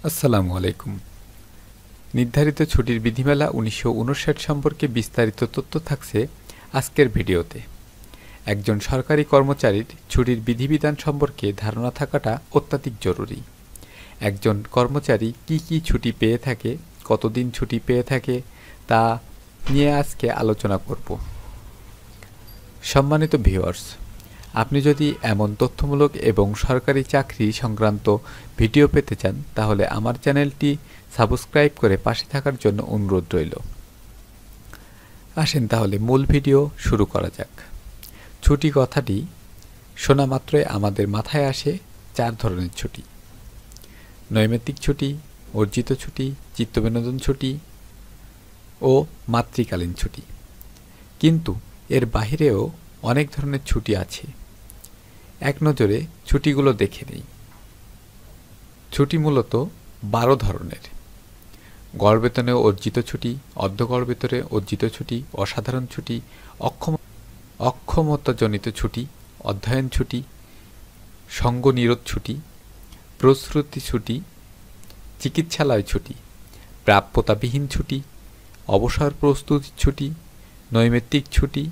আসসালামু আলাইকুম। নির্ধারিত ছুটির বিধিমালা ১৯৫৯ সম্পর্কে বিস্তারিত তথ্য থাকছে আজকের ভিডিওতে। একজন সরকারি কর্মচারীর ছুটির বিধিবিধান সম্পর্কে ধারণা থাকাটা অত্যাধিক জরুরি। একজন কর্মচারী কি ছুটি পেয়ে থাকে, কতদিন ছুটি পেয়ে থাকে তা নিয়ে আজকে আলোচনা করব। সম্মানিত ভিউয়ার্স, আপনি যদি এমন তথ্যমূলক এবং সরকারি চাকরি সংক্রান্ত ভিডিও পেতে চান তাহলে আমার চ্যানেলটি সাবস্ক্রাইব করে পাশে থাকার জন্য অনুরোধ রইল। আসেন তাহলে মূল ভিডিও শুরু করা যাক। ছুটি কথাটি শোনা মাত্রই আমাদের মাথায় আসে 4 ধরনের ছুটি: নৈমিত্তিক ছুটি, অর্জিত ছুটি, চিত্তবিনোদন ছুটি ও মাতৃকালীন ছুটি। কিন্তু এর বাহিরেও অনেক ধরনের ছুটি আছে। এক নজরে ছুটিগুলো দেখে নেই। ছুটি মূলত 12 ধরনের: গড় বেতনে অর্জিত ছুটি, অর্ধ গড় বেতনে অর্জিত ছুটি, অসাধারণ ছুটি, অক্ষমতাজনিত ছুটি, অধ্যয়ন ছুটি, সঙ্গনিরোধ ছুটি, প্রসূতি ছুটি, চিকিৎসালয় ছুটি, প্রাপ্যতাবিহীন ছুটি, অবসর প্রস্তুতি ছুটি, নৈমিত্তিক ছুটি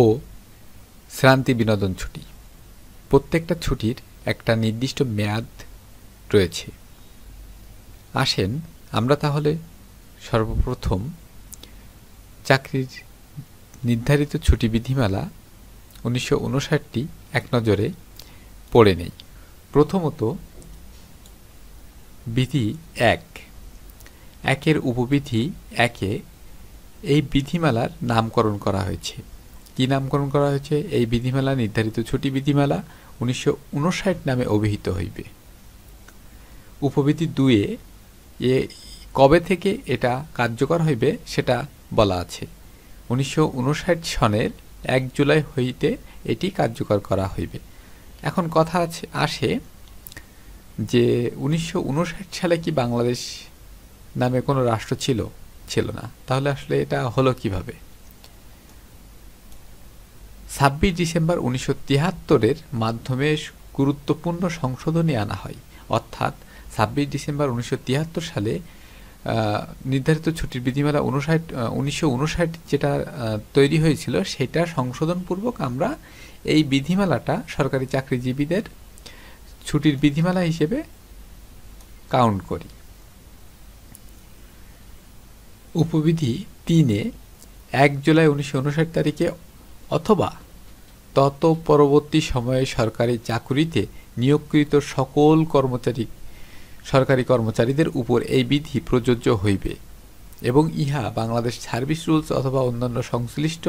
ও শ্রান্তি বিনোদন ছুটি। প্রত্যেকটা ছুটির একটা নির্দিষ্ট মেয়াদ রয়েছে। আসেন আমরা তাহলে সর্বপ্রথম চাকরির নির্ধারিত ছুটি বিধিমালা ১৯৫৯টি এক নজরে পড়ে নেই। প্রথমত বিধি ১ উপবিধি ১-এ এই বিধিমালার নামকরণ করা হয়েছে। কি নামকরণ করা হয়েছে? এই বিধিমালা নির্ধারিত ছুটি বিধিমালা ১৯৫৯ নামে অভিহিত হইবে। উপবিধি ২-এ কবে থেকে এটা কার্যকর হইবে সেটা বলা আছে। ১৯৫৯ সনের ১ জুলাই হইতে এটি কার্যকর করা হইবে। এখন কথা আসে যে ১৯৫৯ সালে কি বাংলাদেশ নামে কোনো রাষ্ট্র ছিল না। তাহলে আসলে এটা হলো কিভাবে? ২৬ ডিসেম্বর ১৯৭৩-এর মাধ্যমে গুরুত্বপূর্ণ সংশোধনী আনা হয়। অর্থাৎ ২৬ ডিসেম্বর ১৯৭৩ সালে নির্ধারিত ছুটির বিধিমালা ১৯৫৯ যেটা তৈরি হয়েছিল সেটা সংশোধনপূর্বক আমরা এই বিধিমালাটা সরকারি চাকরিজীবীদের ছুটির বিধিমালা হিসেবে কাউন্ট করি। উপবিধি ৩-এ ১ জুলাই ১৯৫৯ তারিখে অথবা তত পরবর্তী সময়ে সরকারি চাকুরিতে নিয়োগকৃত সকল সরকারি কর্মচারীদের উপর এই বিধি প্রযোজ্য হইবে এবং ইহা বাংলাদেশ সার্ভিস রুলস অথবা অন্যান্য সংশ্লিষ্ট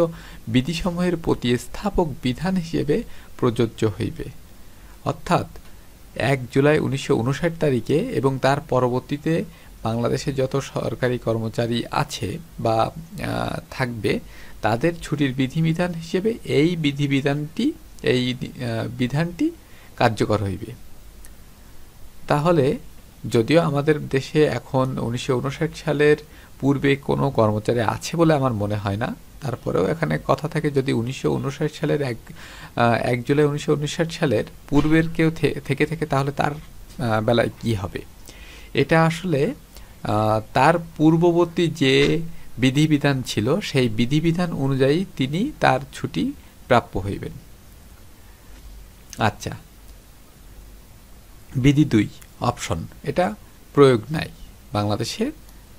বিধিসমূহের প্রতিস্থাপক বিধান হিসেবে প্রযোজ্য হইবে। অর্থাৎ ১ জুলাই ১৯৫৯ তারিখে এবং তার পরবর্তীতে বাংলাদেশে যত সরকারি কর্মচারী আছে বা থাকবে তাদের ছুটির বিধিবিধান হিসেবে এই বিধানটি কার্যকর হইবে। তাহলে যদিও আমাদের দেশে এখন ১৯৫৯ সালের পূর্বে কোনো কর্মচারী আছে বলে আমার মনে হয় না, তারপরেও এখানে কথা থাকে যদি ১৯৫৯ সালের ১ জুলাই ১৯৫৯ সালের পূর্বের কেউ থেকে তাহলে তার বেলায় কি হবে? এটা আসলে তার পূর্ববর্তী যে বিধিবিধান ছিল সেই বিধিবিধান অনুযায়ী তিনি তার ছুটি প্রাপ্য হইবেন। আচ্ছা, বিধি ২ অপশন, এটা প্রয়োগ নাই। বাংলাদেশের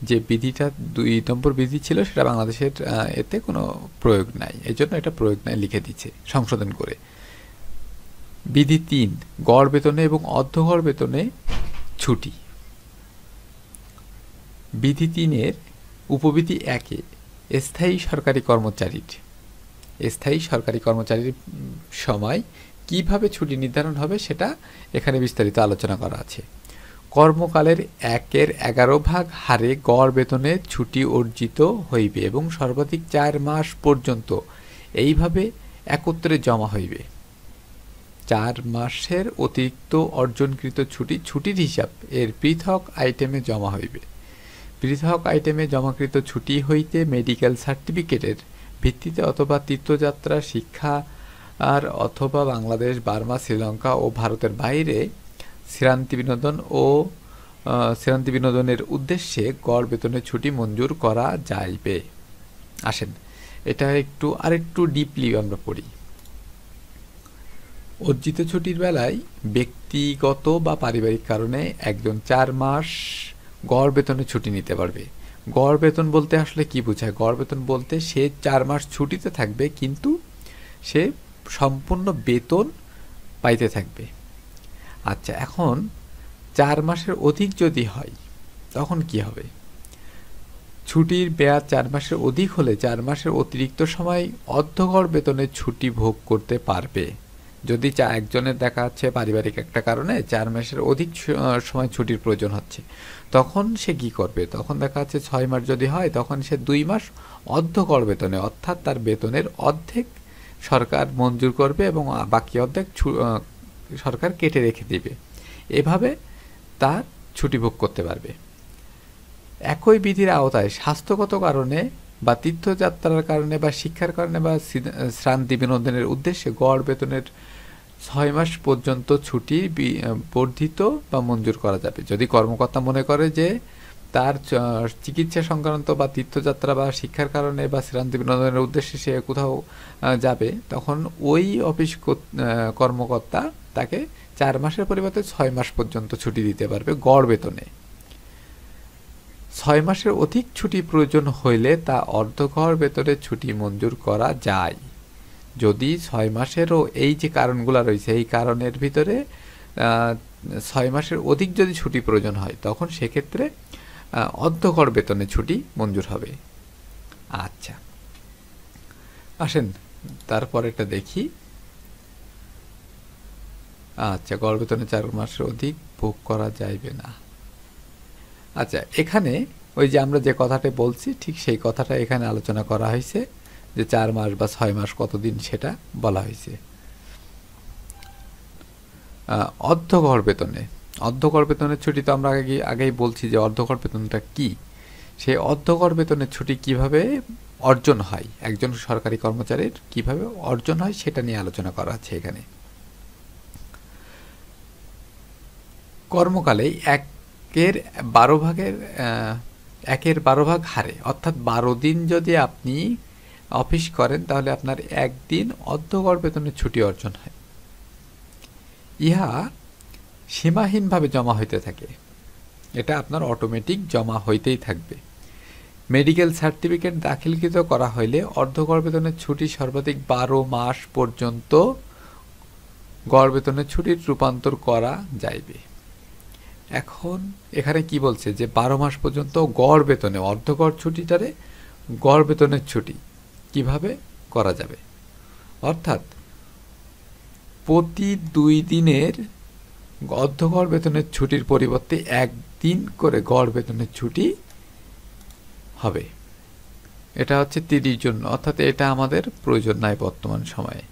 যে বিধিটা ২ নম্বর বিধি ছিল সেটা বাংলাদেশের এতে কোনো প্রয়োগ নাই, এই জন্য এটা প্রয়োগ নাই লিখে দিচ্ছে সংশোধন করে। বিধি ৩ গড় বেতনে এবং অর্ধগড় বেতনে ছুটি। বিধি ৩-এর উপবিধি ১-এ স্থায়ী সরকারি কর্মচারীর সময় কিভাবে ছুটি নির্ধারণ হবে সেটা এখানে বিস্তারিত আলোচনা করা আছে। কর্মকালের ১/১১ হারে গড় বেতনে ছুটি অর্জিত হইবে এবং সর্বাধিক ৪ মাস পর্যন্ত এইভাবে একত্রে জমা হইবে। ৪ মাসের অতিরিক্ত অর্জনকৃত ছুটির হিসাব এর পৃথক আইটেমে জমা হইবে। পৃথক আইটেমে জমাকৃত ছুটি হইতে মেডিকেল সার্টিফিকেটের ভিত্তিতে অথবা তীর্থযাত্রা, শিক্ষা আর অথবা বাংলাদেশ, বার্মা, শ্রীলঙ্কা ও ভারতের বাইরে শ্রান্তি বিনোদন ও শ্রান্তি বিনোদনের উদ্দেশ্যে গড় বেতনের ছুটি মঞ্জুর করা যাইবে। আসেন এটা আরেকটু ডিপলি আমরা পড়ি। অর্জিত ছুটির বেলায় ব্যক্তিগত বা পারিবারিক কারণে একজন 4 মাস গড় বেতনে ছুটি নিতে পারবে। গড় বেতন বলতে আসলে কি বোঝায়? গড় বেতন বলতে সে 4 মাস ছুটিতে থাকবে কিন্তু সে সম্পূর্ণ বেতন পাইতে থাকবে। আচ্ছা, এখন 4 মাসের অধিক যদি হয় তখন কি হবে? ছুটির মেয়াদ 4 মাসের অধিক হলে 4 মাসের অতিরিক্ত সময় অর্ধগড় বেতনের ছুটি ভোগ করতে পারবে। যদি একজনের দেখা যাচ্ছে পারিবারিক একটা কারণে 4 মাসের অধিক সময় ছুটির প্রয়োজন হচ্ছে, তখন সে কি করবে? তখন দেখা যাচ্ছে 6 মাস যদি হয় তখন সে 2 মাস অর্ধগড় বেতনে, অর্থাৎ তার বেতনের অর্ধেক সরকার মঞ্জুর করবে এবং বাকি অর্ধেক সরকার কেটে রেখে দিবে। এভাবে তার ছুটি ভোগ করতে পারবে। একই বিধির আওতায় স্বাস্থ্যগত কারণে বা তীর্থযাত্রার কারণে বা শিক্ষার কারণে বা শ্রান্তি বিনোদনের উদ্দেশ্যে গড় বেতনের 6 মাস পর্যন্ত ছুটি বর্ধিত বা মঞ্জুর করা যাবে। যদি কর্মকর্তা মনে করে যে তার চিকিৎসা সংক্রান্ত বা তীর্থযাত্রা বা শিক্ষার কারণে বা শ্রান্তি বিনোদনের উদ্দেশ্যে সে কোথাও যাবে, তখন ওই অফিস কর্মকর্তা তাকে 4 মাসের পরিবর্তে 6 মাস পর্যন্ত ছুটি দিতে পারবে গড় বেতনে। 6 মাসের অধিক ছুটি প্রয়োজন হইলে তা অর্ধগড় বেতনের ছুটি মঞ্জুর করা যায়। যদি 6 মাসেরও এই যে কারণগুলো রয়েছে এই কারণের ভিতরে 6 মাসের অধিক যদি ছুটি প্রয়োজন হয় তখন সেক্ষেত্রে অর্ধগড় বেতনে ছুটি মঞ্জুর হবে। আচ্ছা, আসেন তারপর এটা দেখি। আচ্ছা, গড় বেতনে 4 মাসের অধিক ভোগ করা যাইবে না। আচ্ছা, এখানে ওই যে আমরা যে কথাটা বলছি ঠিক সেই কথাটা এখানে আলোচনা করা হয়েছে যে 4 মাস বা 6 মাস কতদিন সেটা বলা হয়েছে। অর্ধগড় বেতনের ছুটি তো আমরা আগেই বলছি যে অর্ধগড় বেতনটা কি। সেই অর্ধগড় বেতনের ছুটি কিভাবে অর্জন হয়, একজন সরকারি কর্মচারীর কিভাবে অর্জন হয় সেটা নিয়ে আলোচনা করা আছে এখানে। কর্মকালে 1/12 ভাগ হারে, অর্থাৎ 12 দিন যদি আপনি অফিস করেন তাহলে আপনার 1 দিন অর্ধগড় বেতনের ছুটি অর্জন হয়। ইহা সীমাহীনভাবে জমা হইতে থাকে, এটা আপনার অটোমেটিক জমা হইতেই থাকবে। মেডিকেল সার্টিফিকেট দাখিলকৃত করা হইলে অর্ধগড় বেতনের ছুটি সর্বাধিক 12 মাস পর্যন্ত গড় বেতনের ছুটির রূপান্তর করা যাইবে। এখন এখানে কি বলছে যে 12 মাস পর্যন্ত গড় বেতনে, অর্ধগড় ছুটিটারে গড় বেতনের ছুটি কিভাবে করা যাবে, অর্থাৎ প্রতি 2 দিনের অর্ধগড় বেতনের ছুটির পরিবর্তে 1 দিন করে গড় বেতনের ছুটি হবে। এটা হচ্ছে 30 জন্য, অর্থাৎ এটা আমাদের প্রয়োজন নাই বর্তমান সময়ে।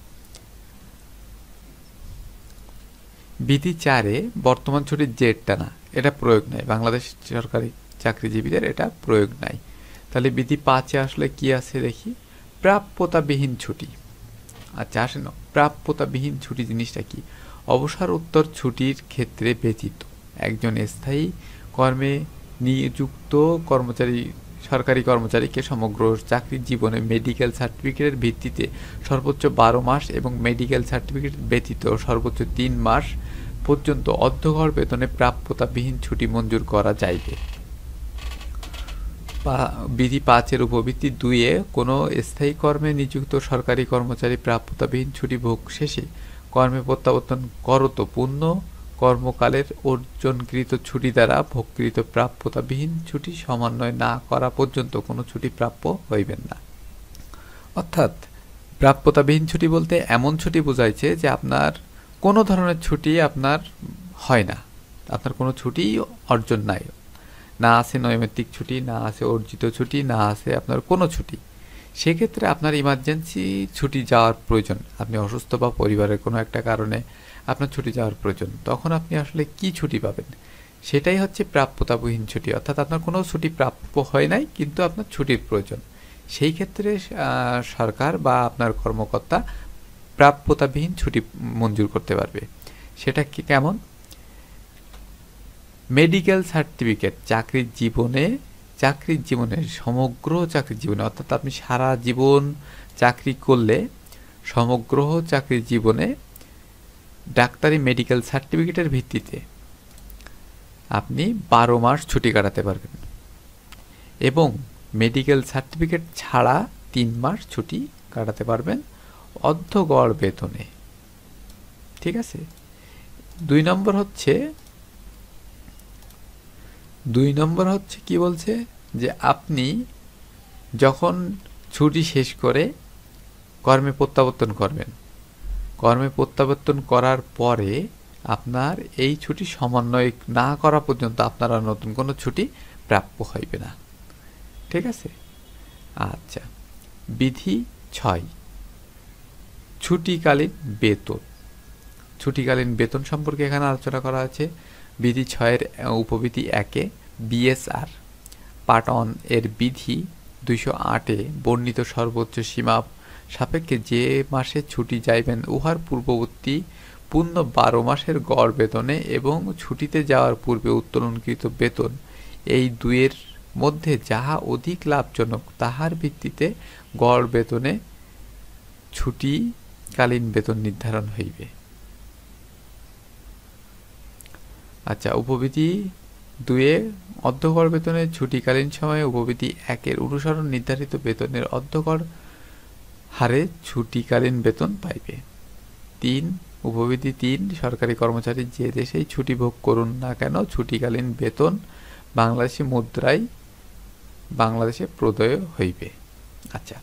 বিধি 4-এ বর্তমান ছুটির জেটটা না, এটা প্রয়োগ নাই, বাংলাদেশ সরকারি চাকরিজীবীদের এটা প্রয়োগ নাই। তাহলে বিধি 5-এ আসলে কি আছে দেখি, প্রাপ্যতাবিহীন ছুটি। আচ্ছা, আসেন প্রাপ্যতাবিহীন ছুটি জিনিসটা কি? অবসর উত্তর ছুটির ক্ষেত্রে ব্যতীত একজন স্থায়ী কর্মে নিযুক্ত সরকারি কর্মচারীকে সমগ্র চাকরির জীবনে মেডিকেল সার্টিফিকেটের ভিত্তিতে সর্বোচ্চ 12 মাস এবং মেডিকেল সার্টিফিকেট ব্যতীত সর্বোচ্চ 3 মাস পর্যন্ত অর্ধগড় বেতনে প্রাপ্যতাবিহীন ছুটি মঞ্জুর করা যাইবে। বিধি 5-এর উপবিধি 2-এ কোনো স্থায়ী কর্মে নিযুক্ত সরকারি কর্মচারী প্রাপ্যতাবিহীন ছুটি ভোগ শেষে কর্মে প্রত্যাবর্তন করত পূর্ণ কর্মকালের অর্জনকৃত ছুটি দ্বারা ভোগকৃত প্রাপ্যতাবিহীন ছুটি সমন্বয় না করা পর্যন্ত কোনো ছুটি প্রাপ্য হইবেন না। অর্থাৎ প্রাপ্যতাবিহীন ছুটি বলতে এমন ছুটি বোঝাইছে যে আপনার কোনো ধরনের ছুটি আপনার হয় না, আপনার কোনো ছুটি অর্জন নাই, না আছে নৈমিত্তিক ছুটি, না আছে অর্জিত ছুটি, না আছে আপনার কোনো ছুটি। সেক্ষেত্রে আপনার ইমার্জেন্সি ছুটি যাওয়ার প্রয়োজন, আপনি অসুস্থ বা পরিবারের কোনো একটা কারণে আপনার ছুটি যাওয়ার প্রয়োজন, তখন আপনি আসলে কি ছুটি পাবেন? সেটাই হচ্ছে প্রাপ্যতাবিহীন ছুটি, অর্থাৎ আপনার কোনো ছুটি প্রাপ্য হয় নাই কিন্তু আপনার ছুটির প্রয়োজন। সেই ক্ষেত্রে সরকার বা আপনার কর্মকর্তা প্রাপ্যতাবিহীন ছুটি মঞ্জুর করতে পারবে। সেটা কি কেমন? মেডিকেল সার্টিফিকেট চাকরির জীবনে সমগ্র চাকরির জীবনে, অর্থাৎ আপনি সারা জীবন চাকরি করলে সমগ্র চাকরির জীবনে ডাক্তারি মেডিকেল সার্টিফিকেটের ভিত্তিতে আপনি 12 মাস ছুটি কাটাতে পারবেন এবং মেডিকেল সার্টিফিকেট ছাড়া 3 মাস ছুটি কাটাতে পারবেন অর্ধ গড় বেতনে। ঠিক আছে। 2 নম্বর হচ্ছে কি বলছে যে আপনি যখন ছুটি শেষ করে কর্মে প্রত্যাবর্তন করবেন, কর্মে প্রত্যাবর্তন করার পরে আপনার এই ছুটি সমন্বয় না করা পর্যন্ত আপনার আর নতুন কোনো ছুটি প্রাপ্য হইবে না। ঠিক আছে। আচ্ছা, বিধি 6 ছুটিকালীন বেতন। ছুটিকালীন বেতন সম্পর্কে এখানে আলোচনা করা আছে। বিধি 6 উপবিধি 1 বিএসআর পার্ট 1 এর বিধি 208 বর্ণিত সর্বোচ্চ সীমা সাপেক্ষে যে মাসে ছুটি যাইবেন উহার পূর্ববর্তী পূর্ণ 12 মাসের গড় বেতনে এবং ছুটিতে যাওয়ার পূর্বে উত্তোলনকৃত বেতন এই দুয়ের মধ্যে যাহা অধিক লাভজনক তাহার ভিত্তিতে গড় বেতনে ছুটিকালীন বেতন নির্ধারণ হইবে। আচ্ছা, উপবিধি 2 অর্ধগড় বেতনে ছুটিকালীন সময়ে উপবিধি 1 এর অনুসরণ নির্ধারিত বেতনের অর্ধগড় হারে ছুটিকালীন বেতন পাইবে। 3 উপবিধি 3 সরকারি কর্মচারী যে দেশেই ছুটি ভোগ করুন না কেন ছুটিকালীন বেতন বাংলাদেশি মুদ্রায় বাংলাদেশে প্রদেয় হইবে। আচ্ছা,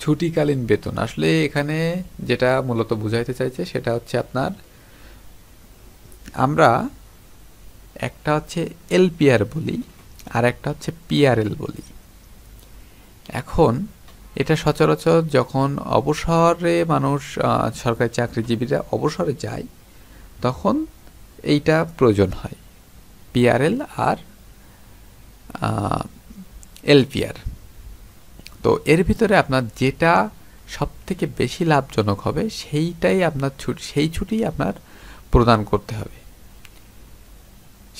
ছুটিকালীন বেতন আসলে এখানে যেটা মূলত বুঝাইতে চাইছে সেটা হচ্ছে আপনার, আমরা একটা হচ্ছে এলপিআর বলি আর একটা হচ্ছে পিআরএল বলি। এখন এটা সচরাচর যখন অবসরে মানুষ সরকারি চাকরিজীবীরা অবসরে যায় তখন এইটা প্রয়োজন হয়, পিআরএল আর এলপিআর। তো এর ভিতরে আপনার যেটা সব থেকে বেশি লাভজনক হবে সেইটাই আপনার সেই ছুটি আপনার প্রদান করতে হবে,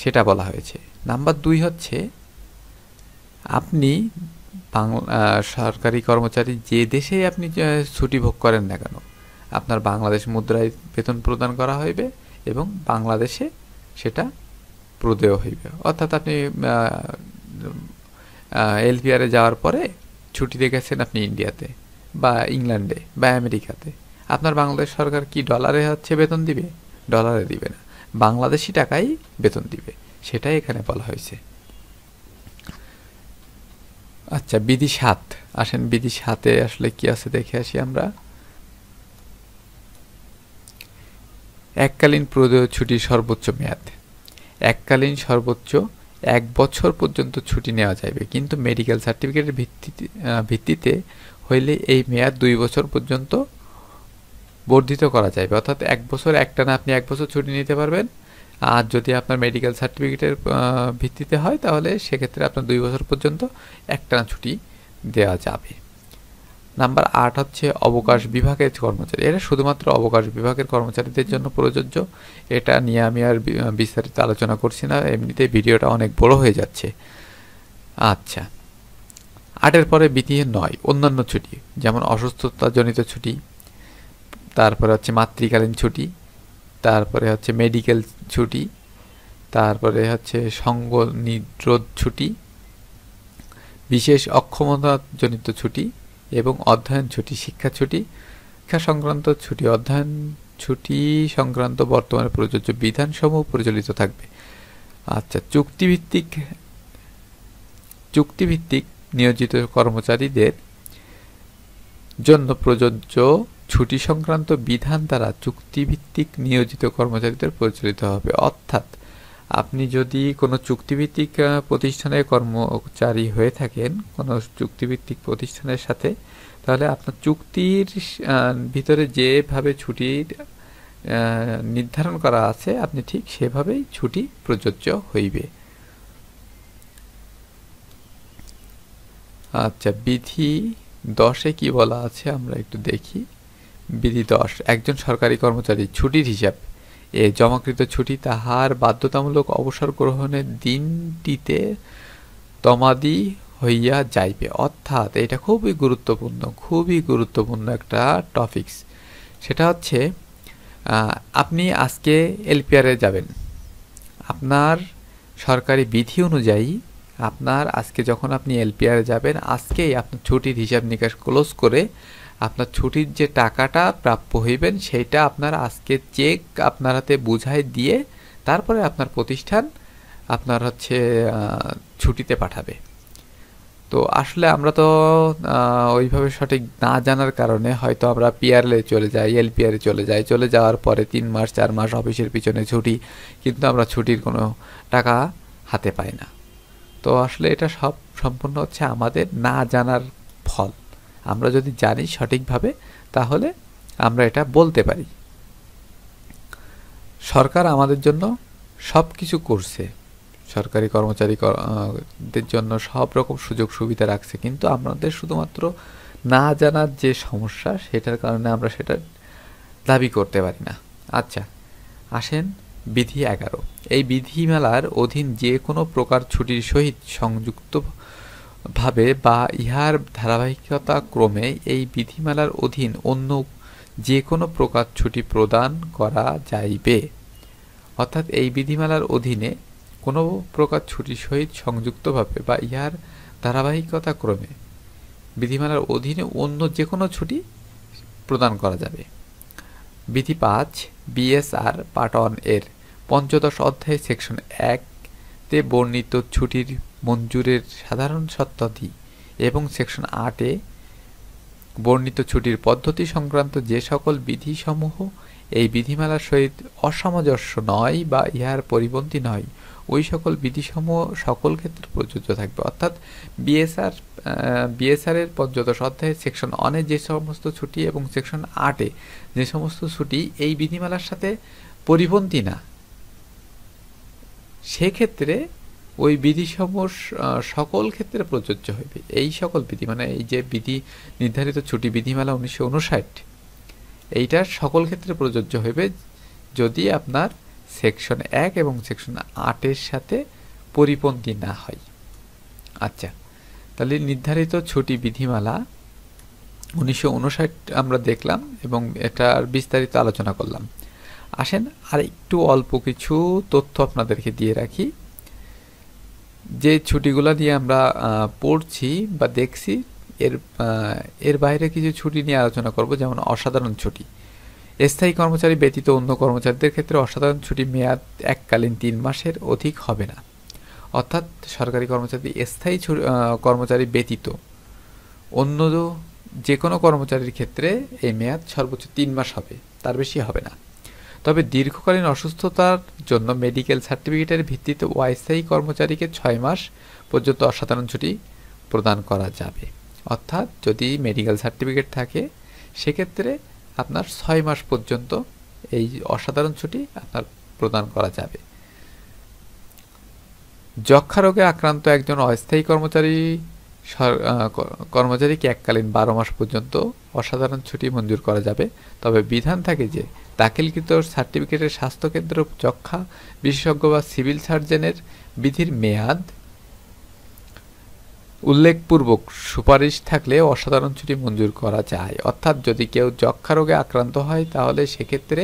সেটা বলা হয়েছে। নাম্বার 2 হচ্ছে আপনি সরকারি কর্মচারী যে দেশে আপনি ছুটি ভোগ করেন না কেন আপনার বাংলাদেশ মুদ্রায় বেতন প্রদান করা হইবে এবং বাংলাদেশে সেটা প্রদেয় হইবে। অর্থাৎ আপনি এলপিআরে যাওয়ার পরে ছুটিতে গেছেন আপনি ইন্ডিয়াতে বা ইংল্যান্ডে বা আমেরিকাতে, আপনার বাংলাদেশ সরকার কি ডলারে হচ্ছে বেতন দিবে? ডলারে দিবে না, বাংলাদেশি টাকাই বেতন দিবে, সেটাই এখানে বলা হয়েছে। আচ্ছা, বিধি 7 আসেন, বিধি 7 আসলে কি আছে দেখে আসি আমরা। এককালীন প্রদেয় ছুটির সর্বোচ্চ মেয়াদ। এককালীন সর্বোচ্চ 1 বছর পর্যন্ত ছুটি নেওয়া যাবে, কিন্তু মেডিকেল সার্টিফিকেটের ভিত্তিতে হইলে এই মেয়াদ 2 বছর পর্যন্ত বর্ধিত করা যাবে। অর্থাৎ 1 বছর একটানা আপনি 1 বছর ছুটি নিতে পারবেন, আর যদি আপনার মেডিকেল সার্টিফিকেটের ভিত্তিতে হয় তাহলে সেক্ষেত্রে আপনার 2 বছর পর্যন্ত একটানা ছুটি দেওয়া যাবে। নাম্বার 8 হচ্ছে অবকাশ বিভাগের কর্মচারী। এটা শুধুমাত্র অবকাশ বিভাগের কর্মচারীদের জন্য প্রযোজ্য, এটা নিয়ে আমি আর বিস্তারিত আলোচনা করছি না, এমনিতে ভিডিওটা অনেক বড় হয়ে যাচ্ছে। আচ্ছা, 8 পরে বিধি 9 অন্যান্য ছুটি, যেমন অসুস্থতাজনিত ছুটি, তারপরে হচ্ছে মাতৃকালীন ছুটি, তারপরে হচ্ছে মেডিকেল ছুটি, তারপরে হচ্ছে সঙ্গ নিরোধ ছুটি, বিশেষ অক্ষমতাজনিত ছুটি এবং অধ্যয়ন ছুটি, শিক্ষা ছুটি, শিক্ষা সংক্রান্ত ছুটি, অধ্যয়ন ছুটি সংক্রান্ত বর্তমানে প্রযোজ্য বিধানসমূহ প্রচলিত থাকবে। আচ্ছা, চুক্তিভিত্তিক নিয়োজিত কর্মচারীদের জন্য প্রযোজ্য ছুটি সংক্রান্ত বিধান দ্বারা চুক্তিভিত্তিক নিয়োজিত কর্মচারীদের পরিচালিত হবে। অর্থাৎ আপনি যদি কোনো চুক্তিভিত্তিক প্রতিষ্ঠানের কর্মচারী হয়ে থাকেন কোনো চুক্তিভিত্তিক প্রতিষ্ঠানের সাথে, তাহলে আপনার চুক্তির ভিতরে যেভাবে ছুটির নির্ধারণ করা আছে আপনি ঠিক সেভাবেই ছুটি প্রযোজ্য হইবে। আচ্ছা, বিধি 10 কি বলা আছে আমরা একটু দেখি। বিধি 10 একজন সরকারি কর্মচারী ছুটির হিসাব এ জমাকৃত ছুটি তাহার বাধ্যতামূলক অবসর গ্রহণের দিনটিতে তমাদি হইয়া যাইবে। অর্থাৎ এটা খুবই গুরুত্বপূর্ণ একটা টপিকস। সেটা হচ্ছে আপনি আজকে এলপিআরে যাবেন, আপনার সরকারি বিধি অনুযায়ী আপনার আজকে যখন আপনি এলপিআরে যাবেন, আজকেই আপনার ছুটির হিসাব নিকাশ ক্লোজ করে আপনার ছুটির যে টাকাটা প্রাপ্য হইবেন সেইটা আপনার আজকে চেক আপনার হাতে বুঝাই দিয়ে তারপরে আপনার প্রতিষ্ঠান আপনার হচ্ছে ছুটিতে পাঠাবে। তো আসলে আমরা তো ওইভাবে সঠিক না জানার কারণে হয়তো আমরা পিআরএলে চলে যাই, এলপিআরে চলে যাওয়ার পরে 3 মাস 4 মাস অফিসের পিছনে ছুটি, কিন্তু আমরা ছুটির কোনো টাকা হাতে পাই না। তো আসলে এটা সম্পূর্ণ হচ্ছে আমাদের না জানার ফল। আমরা যদি জানি সঠিকভাবে তাহলে আমরা এটা বলতে পারি। সরকার আমাদের জন্য সব কিছু করছে, সরকারি কর্মচারীদের জন্য সব রকম সুযোগ সুবিধা রাখছে, কিন্তু আমাদের শুধুমাত্র না জানার যে সমস্যা সেটার কারণে আমরা সেটা দাবি করতে পারি না। আচ্ছা, আসেন বিধি 11। এই বিধিমালার অধীন যে কোনো প্রকার ছুটির সহিত সংযুক্তভাবে বা ইহার ধারাবাহিকতা ক্রমে এই বিধিমালার অধীন অন্য যে কোনো প্রকার ছুটি প্রদান করা যাইবে। অর্থাৎ এই বিধিমালার অধীনে কোনো প্রকার ছুটির সহিত সংযুক্তভাবে বা ইহার ধারাবাহিকতা ক্রমে বিধিমালার অধীনে অন্য যে কোনো ছুটি প্রদান করা যাবে। বিধি 5 বিএসআর পার্ট 1 এর 15 অধ্যায় সেকশন 1-তে বর্ণিত ছুটির মঞ্জুরের সাধারণ শর্তাদি এবং সেকশন 8-এ বর্ণিত ছুটির পদ্ধতি সংক্রান্ত যে সকল বিধিসমূহ এই বিধিমালার সহিত অসামঞ্জস্য নয় বা ইহার পরিপন্থী নয়, ওই সকল বিধিসমূহ সকল ক্ষেত্রে প্রযোজ্য থাকবে। অর্থাৎ বিএসআর এর 15 অধ্যায় সেকশন 1-এ যে সমস্ত ছুটি এবং সেকশন 8-এ যে সমস্ত ছুটি এই বিধিমালার সাথে পরিপন্থী না, সেক্ষেত্রে ওই বিধিসমূহ সকল ক্ষেত্রে প্রযোজ্য হইবে। এই সকল বিধি মানে এই যে বিধি নির্ধারিত ছুটি বিধিমালা 1959 এইটার সকল ক্ষেত্রে প্রযোজ্য হইবে যদি আপনার সেকশন 1 এবং সেকশন 8-এর সাথে পরিপন্থী না হয়। আচ্ছা, তাহলে নির্ধারিত ছুটি বিধিমালা 1959 আমরা দেখলাম এবং এটার বিস্তারিত আলোচনা করলাম। আসেন আর একটু অল্প কিছু তথ্য আপনাদেরকে দিয়ে রাখি। যে ছুটিগুলো নিয়ে আমরা পড়ছি বা দেখছি এর বাইরে কিছু ছুটি নিয়ে আলোচনা করব, যেমন অসাধারণ ছুটি। স্থায়ী কর্মচারী ব্যতীত অন্য কর্মচারীদের ক্ষেত্রে অসাধারণ ছুটি মেয়াদ এককালীন 3 মাসের অধিক হবে না। অর্থাৎ সরকারি কর্মচারী স্থায়ী কর্মচারী ব্যতীত অন্য যে কোনো কর্মচারীর ক্ষেত্রে এই মেয়াদ সর্বোচ্চ 3 মাস হবে, তার বেশি হবে না। তবে দীর্ঘকালীন অসুস্থতার জন্য মেডিকেল সার্টিফিকেটের ভিত্তিতে অস্থায়ী কর্মচারীকে 6 মাস পর্যন্ত অসাধারণ ছুটি প্রদান করা যাবে। অর্থাৎ যদি মেডিকেল সার্টিফিকেট থাকে সেক্ষেত্রে আপনার 6 মাস পর্যন্ত এই অসাধারণ ছুটি আপনার প্রদান করা যাবে। যক্ষ্মা রোগে আক্রান্ত একজন অস্থায়ী কর্মচারীকে এককালীন 12 মাস পর্যন্ত অসাধারণ ছুটি মঞ্জুর করা যাবে। তবে বিধান থাকে যে দাখিলকৃত সার্টিফিকেটের স্বাস্থ্যকেন্দ্র যক্ষ্মা বিশেষজ্ঞ বা সিভিল সার্জনের বিধির মেয়াদ উল্লেখপূর্বক সুপারিশ থাকলে অসাধারণ ছুটি মঞ্জুর করা যায়। অর্থাৎ যদি কেউ যক্ষ্মা রোগে আক্রান্ত হয় তাহলে সেক্ষেত্রে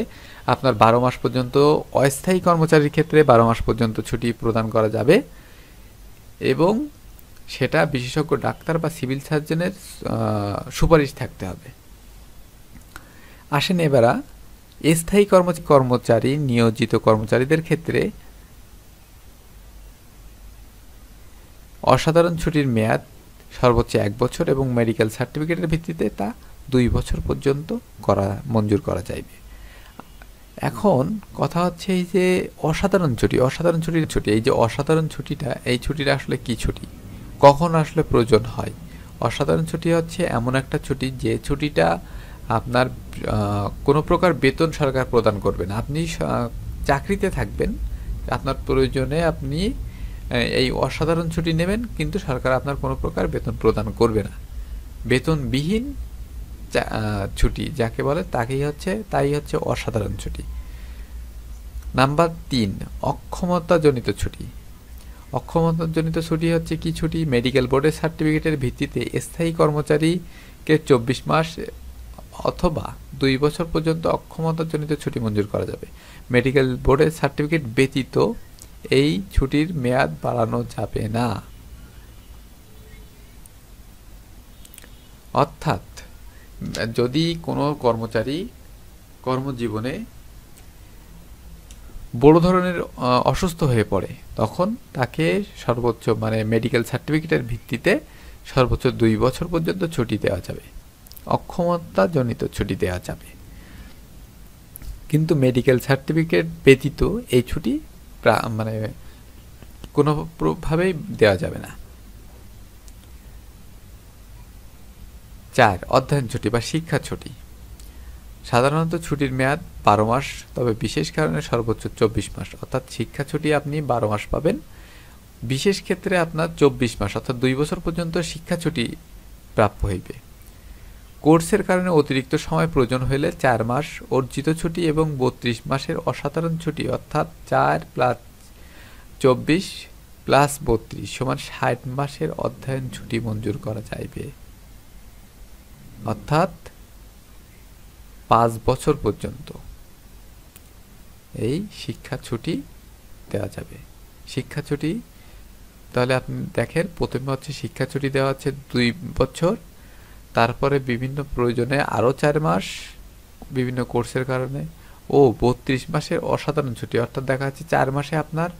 আপনার 12 মাস পর্যন্ত, অস্থায়ী কর্মচারীর ক্ষেত্রে 12 মাস পর্যন্ত ছুটি প্রদান করা যাবে এবং সেটা বিশেষজ্ঞ ডাক্তার বা সিভিল সার্জনের সুপারিশ থাকতে হবে। আসেন এবার স্থায়ী কর্মচারী নিয়োজিত কর্মচারীদের ক্ষেত্রে অসাধারণ ছুটির মেয়াদ সর্বোচ্চ 1 বছর এবং মেডিকেল সার্টিফিকেটের ভিত্তিতে তা 2 বছর পর্যন্ত মঞ্জুর করা যাইবে। এখন কথা হচ্ছে এই যে অসাধারণ ছুটি, এই যে অসাধারণ ছুটিটা, এই ছুটিটা আসলে কি ছুটি, কখন আসলে প্রয়োজন হয়? অসাধারণ ছুটি হচ্ছে এমন একটা ছুটি যে ছুটিটা আপনার কোনো প্রকার বেতন সরকার প্রদান করবে না। আপনি চাকরিতে থাকবেন, আপনার প্রয়োজনে আপনি এই অসাধারণ ছুটি নেবেন, কিন্তু সরকার আপনার কোনো প্রকার বেতন প্রদান করবে না। বেতনবিহীন ছুটি যাকে বলে তাই হচ্ছে অসাধারণ ছুটি। নাম্বার ৩, অক্ষমতাজনিত ছুটি। অক্ষমতাজনিত ছুটি হচ্ছে কি ছুটি? মেডিকেল বোর্ডের সার্টিফিকেটের ভিত্তিতে স্থায়ী কর্মচারীকে ২৪ মাস অথবা ২ বছর পর্যন্ত অক্ষমতাজনিত ছুটি মঞ্জুর করা যাবে। মেডিকেল বোর্ডের সার্টিফিকেট ব্যতীত এই ছুটির মেয়াদ বাড়ানো যাবে না। অর্থাৎ যদি কোনো কর্মচারী কর্মজীবনে বড় ধরনের অসুস্থ হয়ে পড়ে, তখন তাকে সর্বোচ্চ মেডিকেল সার্টিফিকেটের ভিত্তিতে সর্বোচ্চ ২ বছর পর্যন্ত ছুটি দেওয়া যাবে, অক্ষমতাজনিত ছুটি দেওয়া যাবে। কিন্তু মেডিকেল সার্টিফিকেট ব্যতীত এই ছুটি কোনোভাবেই দেওয়া যাবে না। ৪, অধ্যয়ন ছুটি বা শিক্ষা ছুটি। সাধারণত ছুটির মেয়াদ ১২ মাস, তবে বিশেষ কারণে সর্বোচ্চ ২৪ মাস। অর্থাৎ শিক্ষা ছুটি আপনি ১২ মাস পাবেন, বিশেষ ক্ষেত্রে আপনার ২৪ মাস অর্থাৎ ২ বছর পর্যন্ত শিক্ষা ছুটি প্রাপ্য হইবে। কোর্সের কারণে অতিরিক্ত সময় প্রয়োজন হলে ৪ মাস অর্জিত ছুটি এবং ৩২ মাসের অসাধারণ ছুটি অর্থাৎ ৪ + ২৪ + ৩২ = ৬০ মাসের অধ্যয়ন ছুটি মঞ্জুর করা যাইবে। অর্থাৎ ৫ বছর পর্যন্ত এই শিক্ষা ছুটি দেওয়া যাবে। শিক্ষা ছুটি তাহলে আপনি দেখেন, প্রথমে হচ্ছে শিক্ষা ছুটি দেওয়া হচ্ছে ২ বছর, তারপরে বিভিন্ন প্রয়োজনে আরও ৪ মাস বিভিন্ন কোর্সের কারণে, ও ৩২ মাসের অসাধারণ ছুটি। অর্থাৎ দেখা যাচ্ছে ৪ মাসে আপনার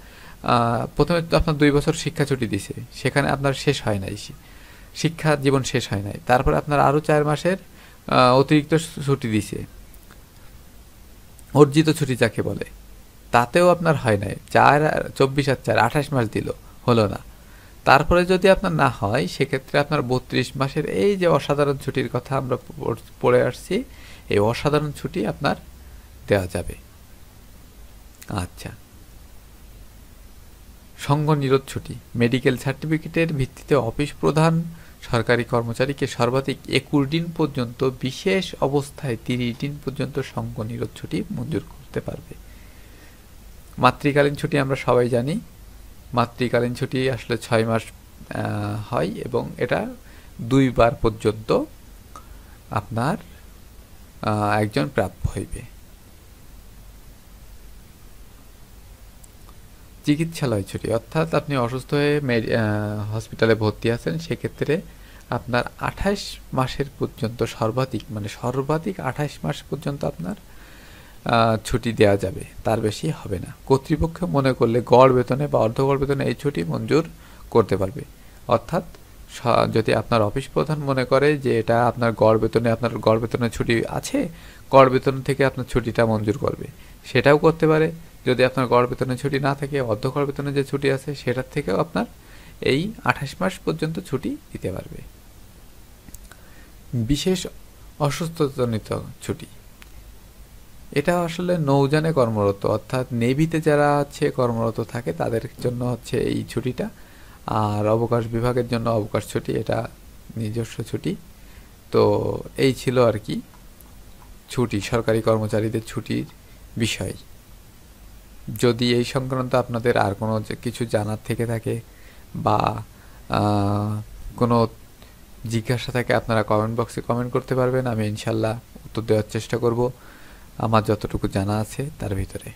প্রথমে তো আপনার ২ বছর শিক্ষা ছুটি দিছে, সেখানে আপনার শেষ হয় নাই, শিক্ষা জীবন শেষ হয় নাই, তারপরে আপনার আরও ৪ মাসের অতিরিক্ত ছুটি দিছে, অর্জিত ছুটি যাকে বলে, তাতেও আপনার হয় নাই, ২৪ আর ৪ ২৮ মাস দিল, হলো না। তারপরে যদি আপনার না হয়, সেক্ষেত্রে আপনার ৩২ মাসের এই যে অসাধারণ ছুটির কথা আমরা পড়ে আসছি, এই অসাধারণ ছুটি আপনার দেওয়া যাবে। আচ্ছা, সঙ্গ নিরোধ ছুটি। মেডিকেল সার্টিফিকেটের ভিত্তিতে অফিস প্রধান সরকারি কর্মচারীকে সর্বাধিক ২১ দিন পর্যন্ত, বিশেষ অবস্থায় ৩০ দিন পর্যন্ত সঙ্গ নিরোধ ছুটি মঞ্জুর করতে পারবে। মাতৃকালীন ছুটি আমরা সবাই জানি, মাতৃকালীন ছুটি আসলে ৬ মাস হয় এবং এটা ২ বার পর্যন্ত আপনার একজন প্রাপ্য হইবে। চিকিৎসালয় ছুটি, অর্থাৎ আপনি অসুস্থ হয়ে হসপিটালে ভর্তি আছেন, সেক্ষেত্রে আপনার ২৮ মাসের পর্যন্ত সর্বাধিক ২৮ মাস পর্যন্ত আপনার ছুটি দেওয়া যাবে, তার বেশি হবে না। কর্তৃপক্ষ মনে করলে গড় বেতনে বা অর্ধগড় বেতনে এই ছুটি মঞ্জুর করতে পারবে। অর্থাৎ যদি আপনার অফিস প্রধান মনে করে যে এটা আপনার গড় বেতনে ছুটি আছে, গড় বেতন থেকে আপনার ছুটিটা মঞ্জুর করবে, সেটাও করতে পারে। যদি আপনার গড় বেতনে ছুটি না থাকে, অর্ধগড় বেতনে যে ছুটি আছে সেটার থেকেও আপনার এই ২৮ মাস পর্যন্ত ছুটি দিতে পারবে। বিশেষ অসুস্থতাজনিত ছুটি, এটা আসলে নৌযানে কর্মরত অর্থাৎ নেভিতে যারা কর্মরত থাকে তাদের জন্য এই ছুটিটা, আর অবকাশ বিভাগের জন্য অবকাশ ছুটি, এটা নিজস্ব ছুটি। তো এই ছিল আর কি ছুটি, সরকারি কর্মচারীদের ছুটির বিষয়। যদি এই সংক্রান্ত আপনাদের আর কোনো কিছু জানার থেকে থাকে বা কোনো জিজ্ঞাসা থাকে, আপনারা কমেন্ট বক্সে কমেন্ট করতে পারবেন, আমি ইনশাল্লাহ উত্তর দেওয়ার চেষ্টা করব আমার যতটুকু জানা আছে তার ভিতরে।